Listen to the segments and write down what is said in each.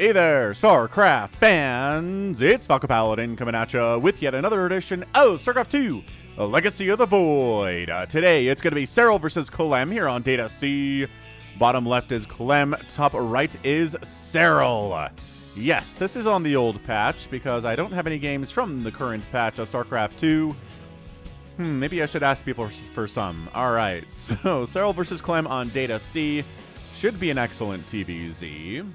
Hey there, StarCraft fans! It's Falcon Paladin coming at you with yet another edition of StarCraft 2, The Legacy of the Void. Today, it's going to be Serral versus Clem here on Data C. Bottom left is Clem, top right is Serral. Yes, this is on the old patch because I don't have any games from the current patch of StarCraft 2. Maybe I should ask people for some. Alright, so Serral versus Clem on Data C should be an excellent TVZ.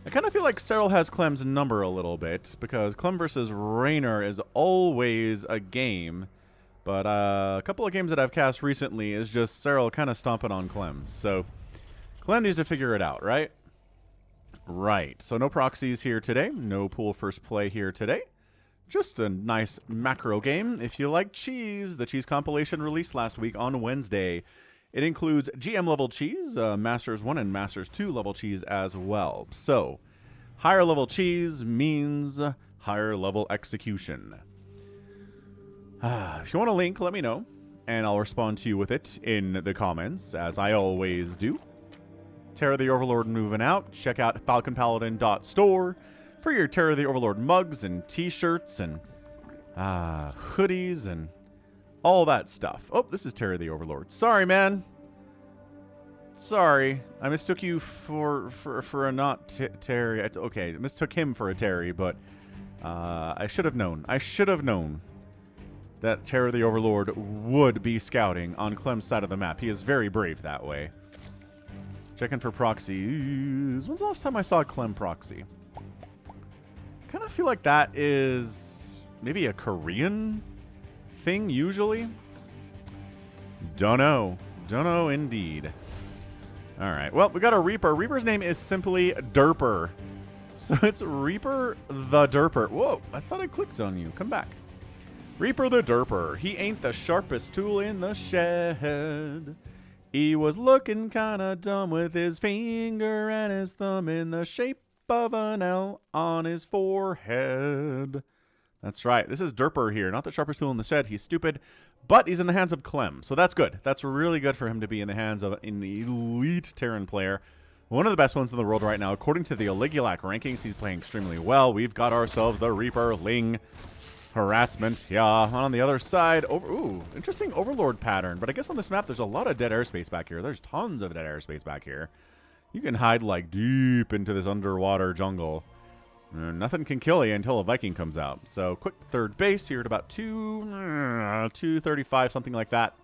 I kind of feel like Serral has Clem's number a little bit, because Clem versus Raynor is always a game, but a couple of games that I've cast recently is just Serral kind of stomping on Clem. So Clem needs to figure it out, right? Right, so no proxies here today, no pool first play here today. Just a nice macro game. If you like cheese, the cheese compilation released last week on Wednesday. It includes GM level cheese, Masters 1 and Masters 2 level cheese as well. So, higher level cheese means higher level execution. If you want a link, let me know, and I'll respond to you with it in the comments, as I always do. Terror the Overlord moving out. Check out falconpaladin.store for your Terror the Overlord mugs and t-shirts and hoodies and all that stuff. Oh, this is Terry the Overlord. Sorry, man. Sorry. I mistook you for a not Terry. Okay, I mistook him for a Terry, but I should have known. I should have known that Terry the Overlord would be scouting on Clem's side of the map. He is very brave that way. Checking for proxies. When's the last time I saw a Clem proxy? I kind of feel like that is maybe a Korean thing usually. Dunno indeed. All right, well, we got a Reaper. Reaper's name is simply Derper, so it's Reaper the Derper. Whoa, I thought I clicked on you. Come back. Reaper the Derper. He ain't the sharpest tool in the shed. He was looking kind of dumb with his finger and his thumb in the shape of an L on his forehead. That's right. This is Derper here, not the sharpest tool in the shed. He's stupid, but he's in the hands of Clem, so that's good. That's really good for him to be in the hands of an elite Terran player. One of the best ones in the world right now. According to the Oligulac rankings, he's playing extremely well. We've got ourselves the Reaper Ling harassment. Yeah, on the other side, ooh, interesting Overlord pattern, but I guess on this map there's a lot of dead airspace back here. There's tons of dead airspace back here. You can hide like deep into this underwater jungle. Nothing can kill you until a Viking comes out. So quick third base here at about 235, something like that.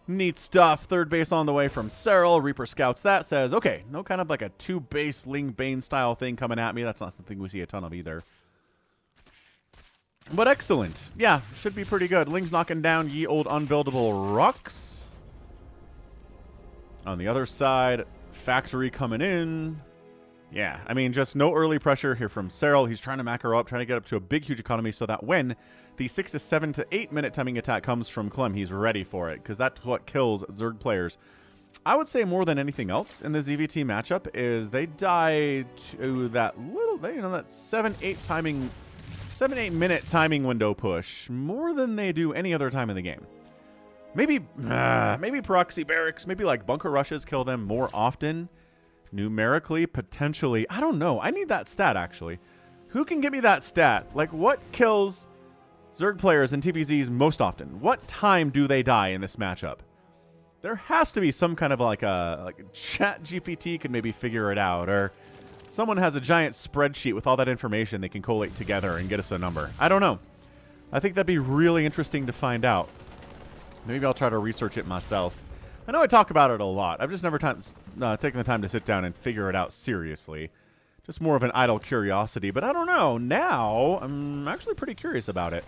Neat stuff. Third base on the way from Serral. Reaper scouts that, says, okay, no kind of like a two-base Ling Bane style thing coming at me. That's not something we see a ton of either. But excellent. Yeah, should be pretty good. Ling's knocking down ye old unbuildable rocks. On the other side, factory coming in. Yeah, I mean, just no early pressure here from Serral. He's trying to macro up, trying to get up to a big, huge economy so that when the 6 to 7 to 8 minute timing attack comes from Clem, he's ready for it, because that's what kills Zerg players. I would say more than anything else in the ZVT matchup is they die to that little, that 7-8 minute timing window push more than they do any other time in the game. Maybe proxy barracks, maybe like bunker rushes kill them more often. Numerically, potentially, I don't know. I need that stat, actually. Who can give me that stat? Like, what kills Zerg players in TVZs most often? What time do they die in this matchup? There has to be some kind of like a chat GPT could maybe figure it out, or someone has a giant spreadsheet with all that information they can collate together and get us a number. I don't know. I think that'd be really interesting to find out. Maybe I'll try to research it myself. I know I talk about it a lot. I've just never taken the time to sit down and figure it out seriously. Just more of an idle curiosity. But I don't know. Now, I'm actually pretty curious about it.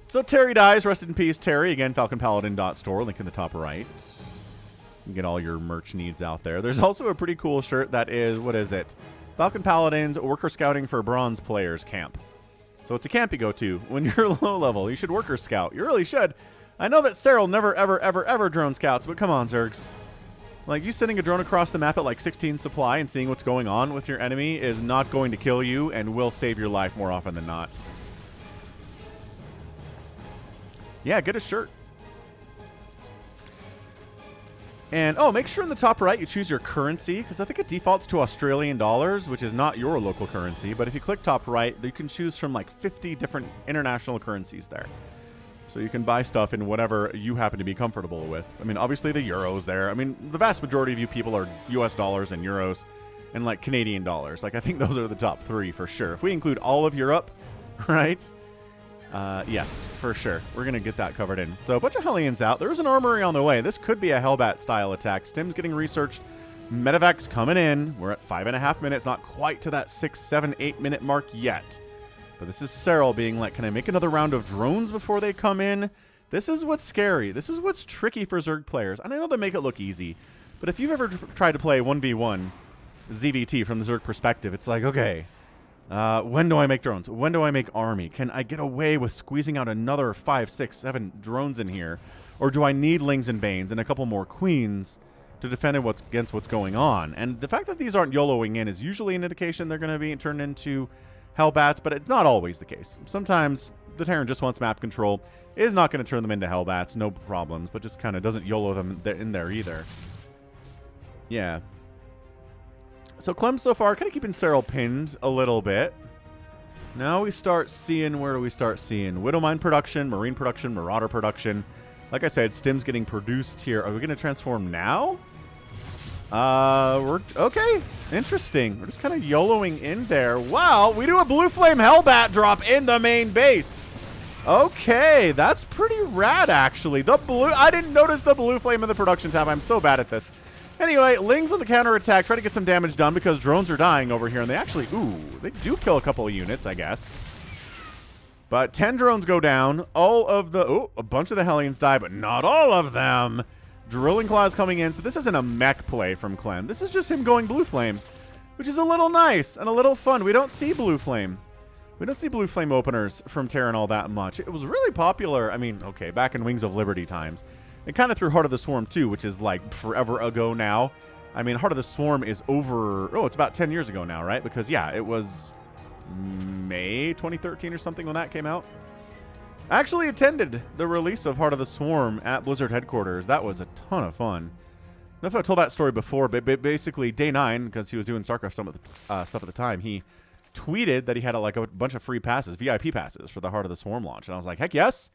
So Terry dies. Rest in peace, Terry. Again, falconpaladin.store. Link in the top right. You can get all your merch needs out there. There's also a pretty cool shirt that is, what is it? Falcon Paladin's Worker Scouting for Bronze Players camp. So it's a camp you go to when you're low level. You should Worker Scout. You really should. I know that Serral never, ever, ever, ever drone scouts, but come on, Zergs. Like, you sending a drone across the map at like 16 supply and seeing what's going on with your enemy is not going to kill you and will save your life more often than not. Yeah, get a shirt. And, oh, make sure in the top right you choose your currency, because I think it defaults to Australian dollars, which is not your local currency. But if you click top right, you can choose from like 50 different international currencies there. So you can buy stuff in whatever you happen to be comfortable with. I mean, obviously the euro's there. I mean, the vast majority of you people are US dollars and euros and like Canadian dollars. Like, I think those are the top 3 for sure. If we include all of Europe, right? Yes, for sure. We're going to get that covered in. So a bunch of Hellions out. There's an armory on the way. This could be a Hellbat style attack. Stim's getting researched. Medevacs coming in. We're at 5.5 minutes. Not quite to that 6, 7, 8 minute mark yet. But this is Serral being like, can I make another round of drones before they come in? This is what's scary. This is what's tricky for Zerg players. And I know they make it look easy. But if you've ever tried to play 1v1 ZVT from the Zerg perspective, it's like, okay, when do I make drones? When do I make army? Can I get away with squeezing out another 5, 6, 7 drones in here? Or do I need Lings and Banes and a couple more Queens to defend against what's going on? And the fact that these aren't YOLOing in is usually an indication they're going to be turned into Hellbats, but it's not always the case. Sometimes the Terran just wants map control, is not going to turn them into Hellbats, no problems, but just kind of doesn't YOLO them in there either. Yeah. So Clem so far kind of keeping Serral pinned a little bit. Now we start seeing, where do we start seeing? Widowmine production, Marine production, Marauder production. Like I said, Stim's getting produced here. Are we going to transform now? Okay. Interesting. We're just kind of YOLOing in there. Wow, we do a Blue Flame Hellbat drop in the main base. Okay, that's pretty rad, actually. I didn't notice the Blue Flame in the production tab. I'm so bad at this. Anyway, Lings on the counterattack, try to get some damage done because drones are dying over here. And they actually, they do kill a couple of units, I guess. But 10 drones go down. A bunch of the Hellions die, but not all of them. Drilling Claws coming in. So this isn't a mech play from Clem. This is just him going Blue Flame, which is a little nice and a little fun. We don't see Blue Flame. We don't see Blue Flame openers from Terran all that much. It was really popular. I mean, okay, back in Wings of Liberty times. And kind of through Heart of the Swarm, too, which is like forever ago now. I mean, Heart of the Swarm is over... Oh, it's about 10 years ago now, right? Because, yeah, it was May 2013 or something when that came out. I actually attended the release of Heart of the Swarm at Blizzard headquarters. That was a ton of fun. I don't know if I told that story before, but basically day 9, because he was doing StarCraft stuff at the time, he tweeted that he had a bunch of free passes, VIP passes, for the Heart of the Swarm launch. And I was like, heck yes!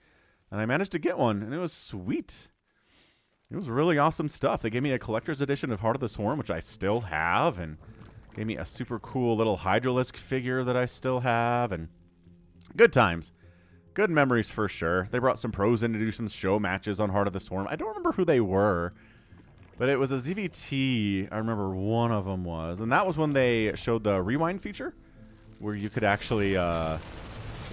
And I managed to get one, and it was sweet. It was really awesome stuff. They gave me a collector's edition of Heart of the Swarm, which I still have, and gave me a super cool little Hydralisk figure that I still have, and good times. Good memories for sure. They brought some pros in to do some show matches on Heart of the Swarm. I don't remember who they were, but it was a ZVT. I remember one of them was, and that was when they showed the rewind feature, where you could actually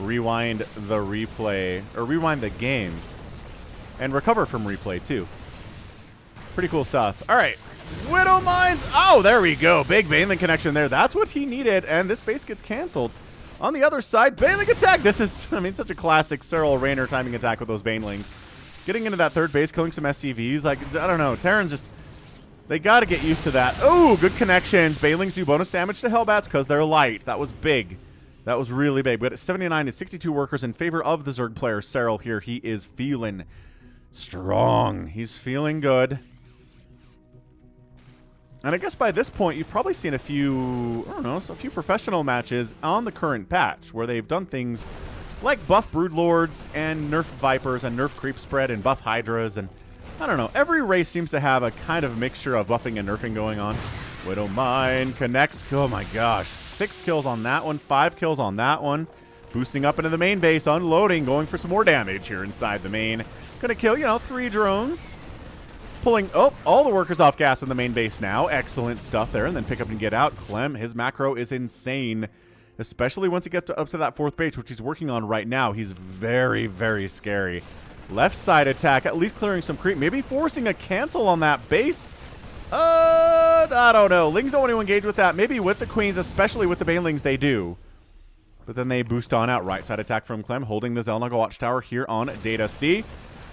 rewind the replay, or rewind the game, and recover from replay too. Pretty cool stuff. All right, Widow Mines. Oh, there we go. Big Baneling connection there. That's what he needed, and this base gets canceled. On the other side, Baneling attack. This is, I mean, such a classic Serral Raynor timing attack with those Banelings. Getting into that third base, killing some SCVs. Like, I don't know. Terrans just, they got to get used to that. Oh, good connections. Banelings do bonus damage to Hellbats because they're light. That was big. That was really big. We got 79 to 62 workers in favor of the Zerg player, Serral here. He is feeling strong. He's feeling good. And I guess by this point, you've probably seen a few, I don't know, a few professional matches on the current patch where they've done things like buff Broodlords and nerf Vipers and nerf Creep Spread and buff Hydras. And I don't know, every race seems to have a kind of mixture of buffing and nerfing going on. Widow Mine connects. Oh my gosh. 6 kills on that one, 5 kills on that one. Boosting up into the main base, unloading, going for some more damage here inside the main. Gonna kill, 3 drones. Pulling, all the workers off gas in the main base now. Excellent stuff there. And then pick up and get out. Clem, his macro is insane. Especially once he gets up to that 4th base, which he's working on right now. He's very, very scary. Left side attack, at least clearing some creep. Maybe forcing a cancel on that base. I don't know. Lings don't want to engage with that. Maybe with the Queens, especially with the Banelings, they do. But then they boost on out. Right side attack from Clem, holding the Xel'Naga Watchtower here on Data C.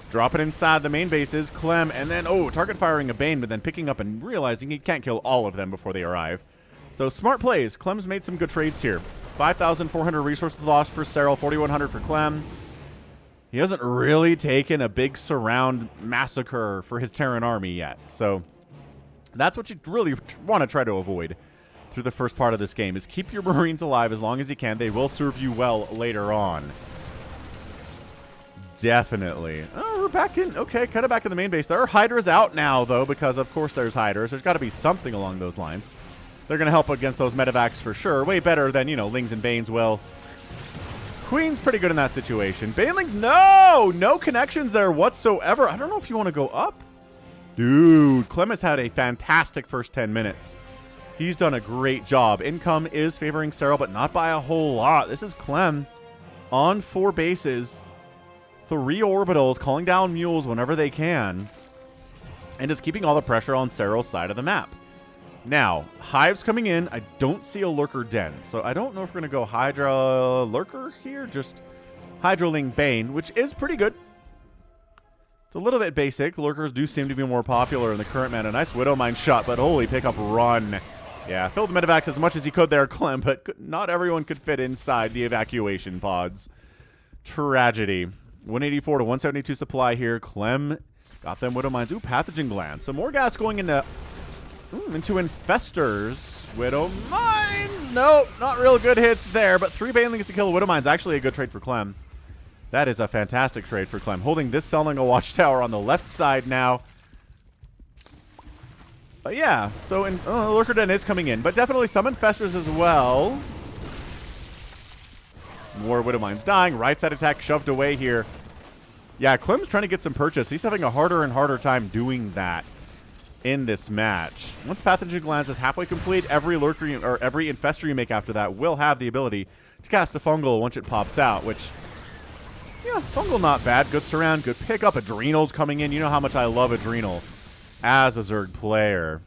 Drop it inside the main bases, Clem, and then, target firing a Bane, but then picking up and realizing he can't kill all of them before they arrive. So smart plays. Clem's made some good trades here. 5,400 resources lost for Serral, 4,100 for Clem. he hasn't really taken a big surround massacre for his Terran army yet. So that's what you really want to try to avoid through the first part of this game, is keep your Marines alive as long as you can. They will serve you well later on. Definitely. Oh, we're back in. Okay, kind of back in the main base. There are Hydras out now, though, because of course there's Hydras. There's got to be something along those lines. They're going to help against those medevacs for sure. Way better than, you know, Lings and Banes will. Queen's pretty good in that situation. Baneling, no! No connections there whatsoever. I don't know if you want to go up. Dude, Clem has had a fantastic first 10 minutes. He's done a great job. Income is favoring Serral, but not by a whole lot. This is Clem on 4 bases, 3 orbitals, calling down mules whenever they can, and just keeping all the pressure on Serral's side of the map. Now, Hives coming in. I don't see a Lurker Den, so I don't know if we're going to go Hydra Lurker here. Just Hydraling Bane, which is pretty good. It's a little bit basic. Lurkers do seem to be more popular in the current meta. Nice Widow Mine shot, but holy pickup run. Yeah, filled the medevacs as much as he could there, Clem, but not everyone could fit inside the evacuation pods. Tragedy. 184 to 172 supply here. Clem got them Widow Mines. Ooh, Pathogen Glands. Some more gas going into Infestors. Widow Mines. Nope, not real good hits there, but 3 Banelings to kill Widow Mines. Actually a good trade for Clem. That is a fantastic trade for Clem. Holding this selling a watchtower on the left side now. But yeah, so Lurker Den is coming in, but definitely some Infestors as well. More Widow Mines dying. Right side attack shoved away here. Yeah, Clem's trying to get some purchase. He's having a harder and harder time doing that in this match. Once Pathogen Glands is halfway complete, every Lurker or every Infestor you make after that will have the ability to cast a Fungal once it pops out, which, yeah, Fungal not bad. Good surround, good pickup. Adrenal's coming in. You know how much I love Adrenal as a Zerg player.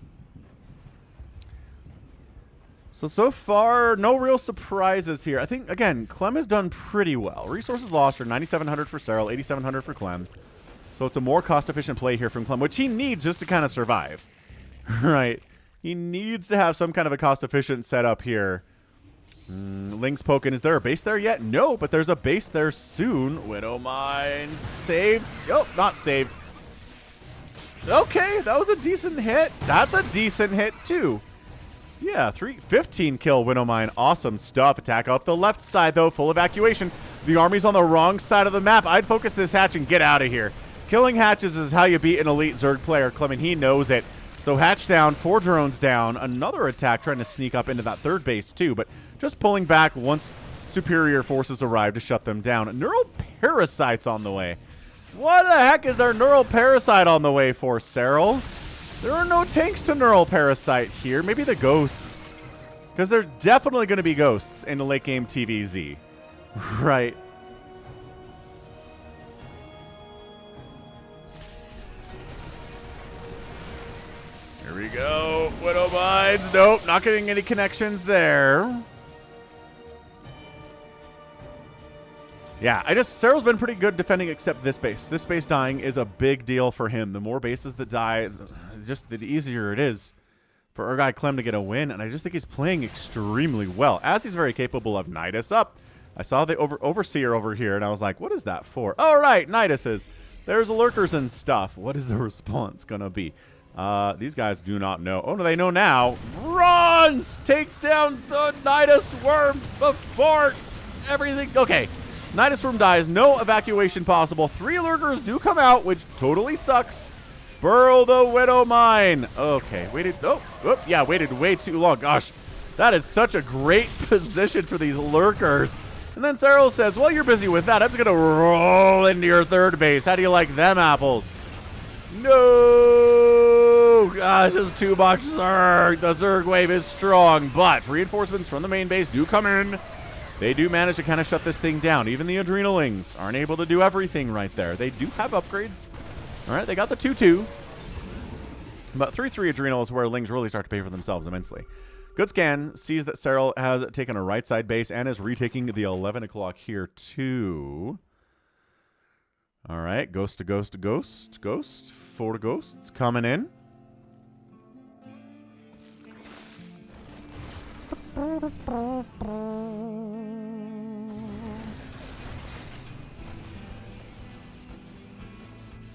So far, no real surprises here. I think, again, Clem has done pretty well. Resources lost are 9,700 for Serral, 8,700 for Clem. So it's a more cost-efficient play here from Clem, which he needs just to kind of survive. Right? He needs to have some kind of a cost-efficient setup here. Link's poking. Is there a base there yet? No, but there's a base there soon. Widow Mine saved. Oh, not saved. Okay, that was a decent hit. That's a decent hit, too. Yeah, 15 kill Widow Mine. Awesome stuff. Attack up the left side, though. Full evacuation. The army's on the wrong side of the map. I'd focus this hatch and get out of here. Killing hatches is how you beat an elite Zerg player. Clement, he knows it. So hatch down, 4 drones down. Another attack trying to sneak up into that 3rd base, too. But just pulling back once superior forces arrive to shut them down. Neural Parasites on the way. What the heck is there Neural Parasite on the way for, Serral? There are no tanks to Neural Parasite here. Maybe the ghosts. Because there's definitely going to be ghosts in the late game TVZ. Right. Here we go. Widow Mines. Nope, not getting any connections there. Yeah, Serral's been pretty good defending except this base. This base dying is a big deal for him. The more bases that die, just the easier it is for our guy Clem to get a win. And I just think he's playing extremely well, as he's very capable of. Nidus up. I saw the Overseer over here, and I was like, what is that for? Oh, right, Nidus's. There's lurkers and stuff. What is the response going to be? These guys do not know. Oh, no, they know now. Runs! Take down the Nidus Worm before everything. Okay. Nidus Worm dies. No evacuation possible. 3 lurkers do come out, which totally sucks. Burrow the Widow Mine. Okay. Waited. Oh, yeah, waited way too long. Gosh, that is such a great position for these lurkers. And then Serral says, well, you're busy with that. I'm just going to roll into your 3rd base. How do you like them apples? No! Gosh, this is too much Zerg. The Zerg wave is strong, but reinforcements from the main base do come in. They do manage to kind of shut this thing down. Even the Adrenalings aren't able to do everything right there. They do have upgrades. All right, they got the 2-2. But 3-3 Adrenal is where Lings really start to pay for themselves immensely. Good scan sees that Serral has taken a right side base and is retaking the 11 o'clock here too. All right, ghost to ghost to ghost. Ghost. 4 ghosts coming in.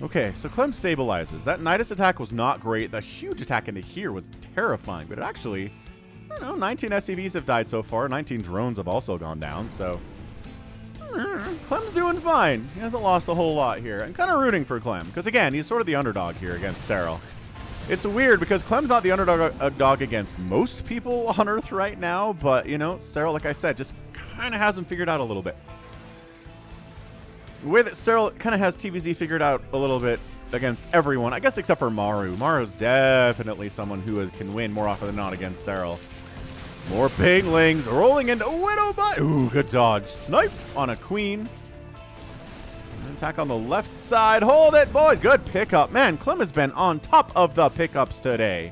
Okay, so Clem stabilizes. That Nidus attack was not great. The huge attack into here was terrifying, but it actually, I don't know, 19 SCVs have died so far. 19 drones have also gone down, so Clem's doing fine. He hasn't lost a whole lot here. I'm kind of rooting for Clem, because again, he's sort of the underdog here against Serral. It's weird, because Clem's not the underdog against most people on Earth right now, but, you know, Serral, like I said, just kind of has him figured out a little bit. The way that Serral kind of has TVZ figured out a little bit against everyone, I guess except for Maru. Maru's definitely someone who can win more often than not against Serral. More Banelings rolling into Widowbite. Ooh, good dodge. Snipe on a Queen. Attack on the left side. Hold it, boys. Good pickup. Man, Clem has been on top of the pickups today.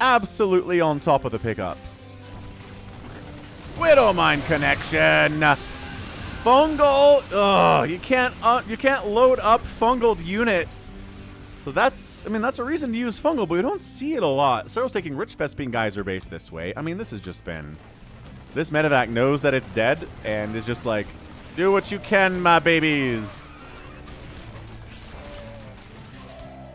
Absolutely on top of the pickups. Widowmine connection. Fungal. Ugh, you can't load up fungal units. So that's, I mean, that's a reason to use fungal, but we don't see it a lot. Serral's taking Rich Vespine Geyser base this way. I mean, this has just been, this medevac knows that it's dead and is just like, do what you can, my babies.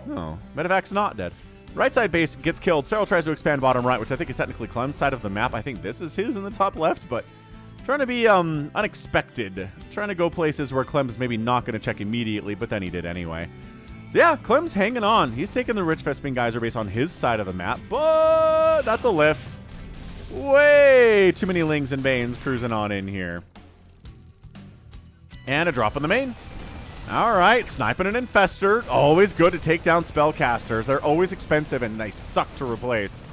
No, medevac's not dead. Right side base gets killed. Serral tries to expand bottom right, which I think is technically Clem's side of the map. I think this is his in the top left, but trying to be unexpected. Trying to go places where Clem's maybe not going to check immediately, but then he did anyway. So yeah, Clem's hanging on. He's taking the Rich Vespine Geyser base on his side of the map, but that's a lift. Way too many Lings and Banes cruising on in here. And a drop on the main. All right, sniping an Infestor. Always good to take down spellcasters. They're always expensive and they suck to replace.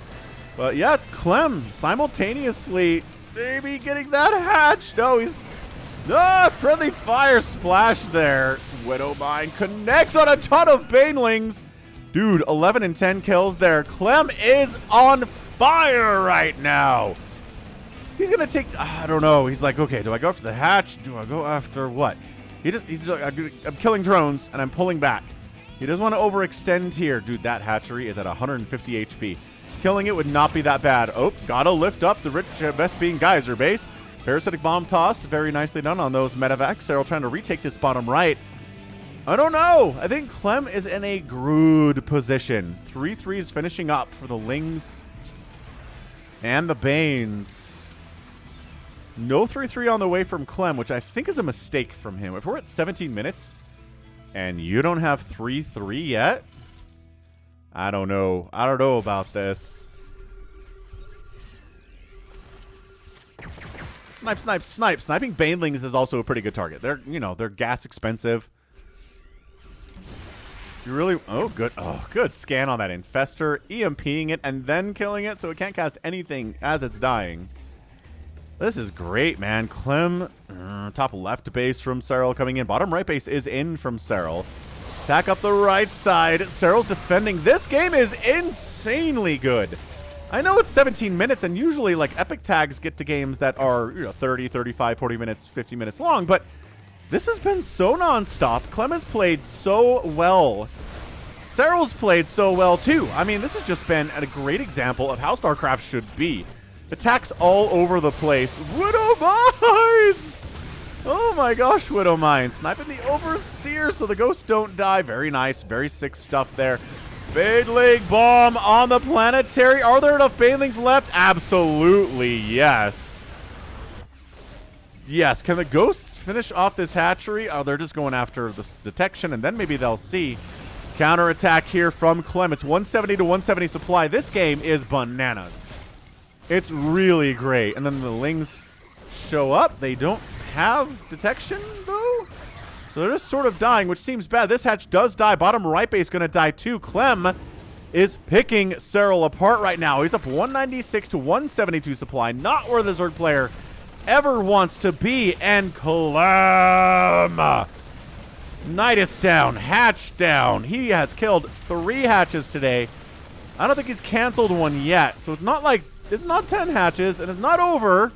But yeah, Clem simultaneously maybe getting that hatch. No, he's... friendly fire splash there. Widowmine connects on a ton of Banelings. Dude, 11 and 10 kills there. Clem is on fire right now. He's going to take... I don't know. He's like, okay, do I go after the hatch? Do I go after what? He's like, I'm killing drones, and I'm pulling back. He doesn't want to overextend here. Dude, that hatchery is at 150 HP. Killing it would not be that bad. Oh, gotta lift up the Rich Vespine Geyser base. Parasitic Bomb tossed. Very nicely done on those medevacs. Serral trying to retake this bottom right. I don't know. I think Clem is in a good position. 3-3 is finishing up for the Lings and the Banes. No 3-3 on the way from Clem, which I think is a mistake from him. If we're at 17 minutes and you don't have 3-3 yet, I don't know. I don't know about this. Snipe, snipe, snipe. Sniping Banelings is also a pretty good target. They're, you know, they're gas expensive. You really... Oh, good. Oh, good scan on that Infestor. EMPing it and then killing it so it can't cast anything as it's dying. This is great, man. Clem, top left base from Serral coming in. Bottom right base is in from Serral. Attack up the right side. Serral's defending. This game is insanely good. I know it's 17 minutes, and usually, like, epic tags get to games that are, you know, 30, 35, 40 minutes, 50 minutes long, but this has been so nonstop. Clem has played so well. Serral's played so well, too. I mean, this has just been a great example of how StarCraft should be. Attacks all over the place. Widowmines! Oh my gosh, Widowmine. Sniping the Overseer so the ghosts don't die. Very nice. Very sick stuff there. Baneling bomb on the planetary. Are there enough Banelings left? Absolutely, yes. Yes, can the ghosts finish off this hatchery? Oh, they're just going after this detection, and then maybe they'll see. Counterattack here from Clem. It's 170 to 170 supply. This game is bananas. It's really great. And then the Lings show up. They don't have detection, though. So they're just sort of dying, which seems bad. This hatch does die. Bottom right base going to die, too. Clem is picking Serral apart right now. He's up 196 to 172 supply. Not where the Zerg player ever wants to be. And Clem... Nidus down. Hatch down. He has killed 3 hatches today. I don't think he's canceled one yet. So it's not like... It's not 10 hatches, and it's not over.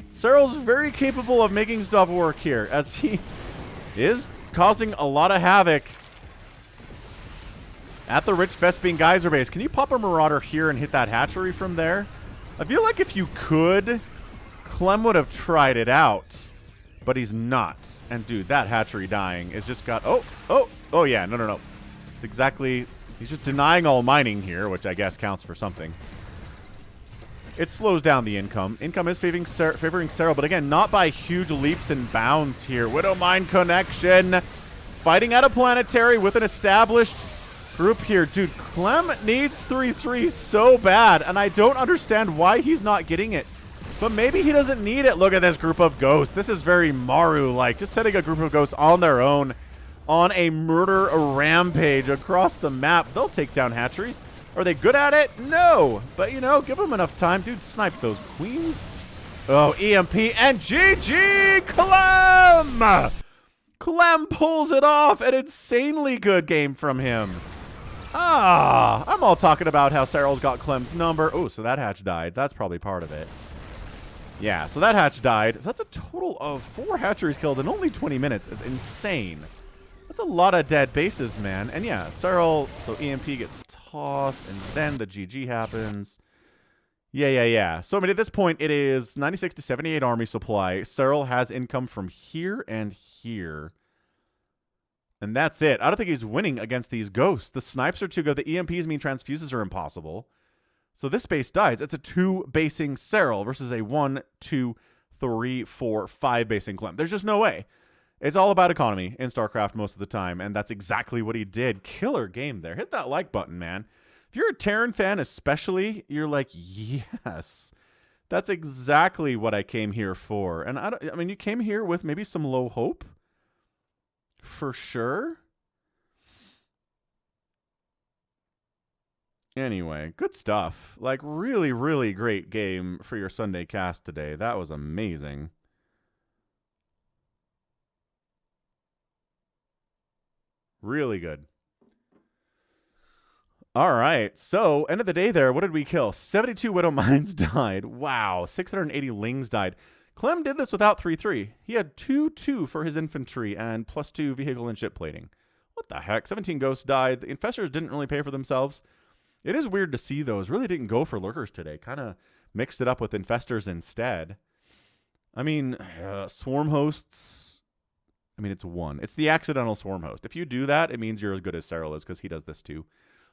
Serral's very capable of making stuff work here, as he is causing a lot of havoc at the Rich Vespine Geyser base. Can you pop a Marauder here and hit that hatchery from there? I feel like if you could, Clem would have tried it out. but he's not. And dude, that hatchery dying is just got, oh yeah, no. It's exactly, he's just denying all mining here, which I guess counts for something. It slows down the income. Income is favoring Serral, but again, not by huge leaps and bounds here. Widow Mine connection. Fighting at a planetary with an established group here. Dude, Clem needs 3-3 so bad, and I don't understand why he's not getting it. But maybe he doesn't need it. Look at this group of ghosts. This is very Maru-like. Just setting a group of ghosts on their own on a murder rampage across the map. They'll take down hatcheries. Are they good at it? No. But, you know, give them enough time. Dude, snipe those queens. Oh, EMP and GG Clem! Clem pulls it off. An insanely good game from him. I'm all talking about how Serral's got Clem's number. Oh, so that hatch died. That's probably part of it. Yeah, so that hatch died. So that's a total of 4 hatcheries killed in only 20 minutes. Is insane. That's a lot of dead bases, man. And yeah, Serral, so EMP gets tossed, and then the GG happens. Yeah. So, I mean, at this point, it is 96 to 78 army supply. Serral has income from here and here. And that's it. I don't think he's winning against these ghosts. The snipes are too good. The EMPs mean transfuses are impossible. So this base dies. It's a 2 basing Serral versus a 1, 2, 3, 4, 5 basing Clem. There's just no way. It's all about economy in StarCraft most of the time, and that's exactly what he did. Killer game there. Hit that like button, man. If you're a Terran fan especially, you're like, yes, that's exactly what I came here for. And I mean, you came here with maybe some low hope, for sure. Anyway, good stuff. Like, really, really great game for your Sunday cast today. That was amazing. Really good. All right. So, end of the day there, what did we kill? 72 Widow Mines died. Wow. 680 Lings died. Clem did this without 3-3. He had 2-2 for his infantry and +2 vehicle and ship plating. What the heck? 17 ghosts died. The infestors didn't really pay for themselves. It is weird to see those. Really didn't go for lurkers today. Kind of mixed it up with infestors instead. I mean, swarm hosts... I mean, it's 1. It's the accidental swarm host. If you do that, it means you're as good as Serral is, because he does this too.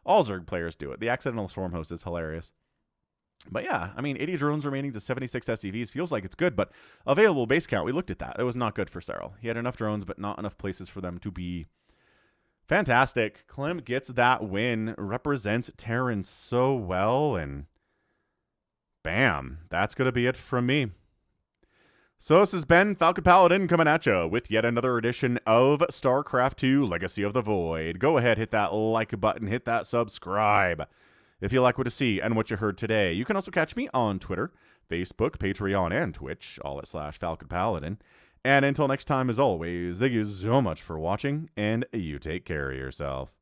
All Zerg players do it. The accidental swarm host is hilarious. But yeah, I mean, 80 drones remaining to 76 SCVs feels like it's good, but available base count, we looked at that. It was not good for Serral. He had enough drones, but not enough places for them to be. Fantastic. Clem gets that win, represents Terran so well, and bam, that's going to be it from me. So this has been Falcon Paladin coming at you with yet another edition of StarCraft 2 Legacy of the Void. Go ahead, hit that like button, hit that subscribe if you like what you see and what you heard today. You can also catch me on Twitter, Facebook, Patreon, and Twitch, all at /Falcon Paladin. And until next time, as always, thank you so much for watching, and you take care of yourself.